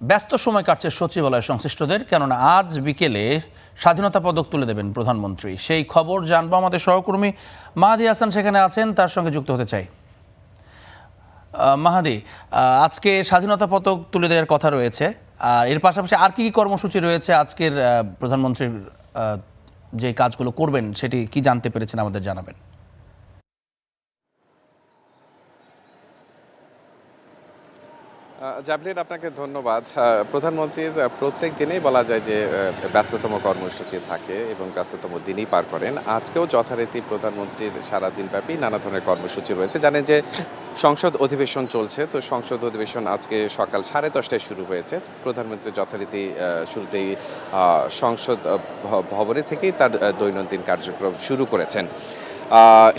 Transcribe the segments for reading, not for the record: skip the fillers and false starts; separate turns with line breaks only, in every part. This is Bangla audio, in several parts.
ব্যস্ত সময় কাটছে সচিবালয় সংশ্লিষ্টদের, কেননা আজ বিকেলে স্বাধীনতা পদক তুলে দেবেন প্রধানমন্ত্রী। সেই খবর জানবো আমাদের সহকর্মী মাহাদি হাসান সেখানে আছেন, তার সঙ্গে যুক্ত হতে চাই। মাহাদি, আজকে স্বাধীনতা পদক তুলে দেওয়ার কথা রয়েছে, আর এর পাশাপাশি আর কি কর্মসূচি রয়েছে আজকের প্রধানমন্ত্রীর যে কাজগুলো করবেন সেটি কি জানতে পেরেছেন আমাদের জানাবেন।
জাভলিন, আপনাকে ধন্যবাদ। প্রধানমন্ত্রীর প্রত্যেক দিনেই বলা যায় যে ব্যস্ততম কর্মসূচি থাকে এবং ব্যস্ততম দিনই পার করেন। আজকেও যথারীতি প্রধানমন্ত্রীর সারাদিনব্যাপী নানা ধরনের কর্মসূচি রয়েছে। জানেন যে সংসদ অধিবেশন চলছে, তো সংসদ অধিবেশন আজকে সকাল 10:30টায় শুরু হয়েছে। প্রধানমন্ত্রী যথারীতি শুরুতেই সংসদ ভবনে থেকেই তার দৈনন্দিন কার্যক্রম শুরু করেছেন।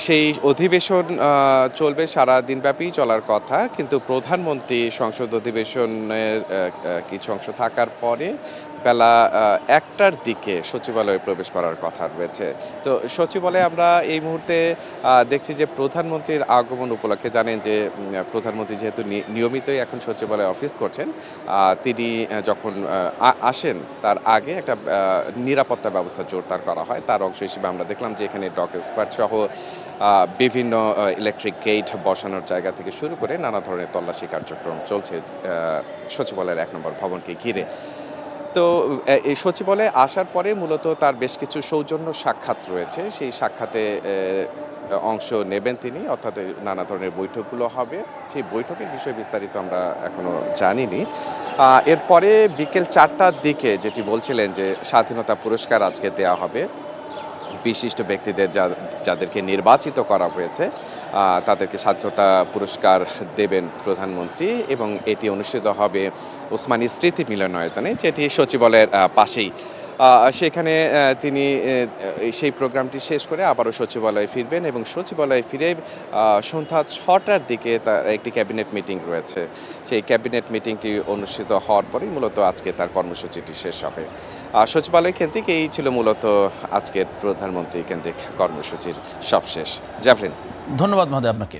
সেই অধিবেশন চলবে সারা দিনব্যাপী চলার কথা, কিন্তু প্রধানমন্ত্রী সংসদ অধিবেশনের কিছু অংশ থাকার পরে বেলা 1টার দিকে সচিবালয়ে প্রবেশ করার কথা রয়েছে। তো সচিবালয়ে আমরা এই মুহূর্তে দেখছি যে প্রধানমন্ত্রীর আগমন উপলক্ষে, জানেন যে প্রধানমন্ত্রী যেহেতু নিয়মিতই এখন সচিবালয়ে অফিস করছেন, তিনি যখন আসেন তার আগে একটা নিরাপত্তা ব্যবস্থা জোরদার করা হয়। তার অংশ হিসেবে আমরা দেখলাম যে এখানে ডগ স্কোয়াড সহ বিভিন্ন ইলেকট্রিক গেট বসানোর জায়গা থেকে শুরু করে নানা ধরনের তল্লাশি কার্যক্রম চলছে সচিবালয়ের 1 নম্বর ভবনকে ঘিরে। তো এই সচিবালয়ে আসার পরে মূলত তার বেশ কিছু সৌজন্য সাক্ষাৎ রয়েছে। সেই সাক্ষাতে অংশ নেবেন তিনি, অর্থাৎ নানা ধরনের বৈঠকগুলো হবে। সেই বৈঠকের বিষয়ে বিস্তারিত আমরা এখনো জানিনি। এরপরে বিকেল 4টার দিকে যেটি বলছিলেন যে স্বাধীনতা পুরস্কার আজকে দেওয়া হবে বিশিষ্ট ব্যক্তিদের, যাদেরকে নির্বাচিত করা হয়েছে তাদেরকে স্বাধীনতা পুরস্কার দেবেন প্রধানমন্ত্রী, এবং এটি অনুষ্ঠিত হবে ওসমানী স্মৃতি মিলনায়তনে, যেটি সচিবালয়ের পাশেই। সেখানে তিনি সেই প্রোগ্রামটি শেষ করে আবারও সচিবালয়ে ফিরবেন, এবং সচিবালয়ে ফিরে সন্ধ্যা 6টার দিকে তার একটি ক্যাবিনেট মিটিং রয়েছে। সেই ক্যাবিনেট মিটিংটি অনুষ্ঠিত হওয়ার পরেই মূলত আজকে তার কর্মসূচিটি শেষ হবে। সচিবালয় কেন্দ্রিক এই ছিল মূলত আজকের প্রধানমন্ত্রী কেন্দ্রিক কর্মসূচির সবশেষ। জাভলিন,
ধন্যবাদ মাহাদি আপনাকে।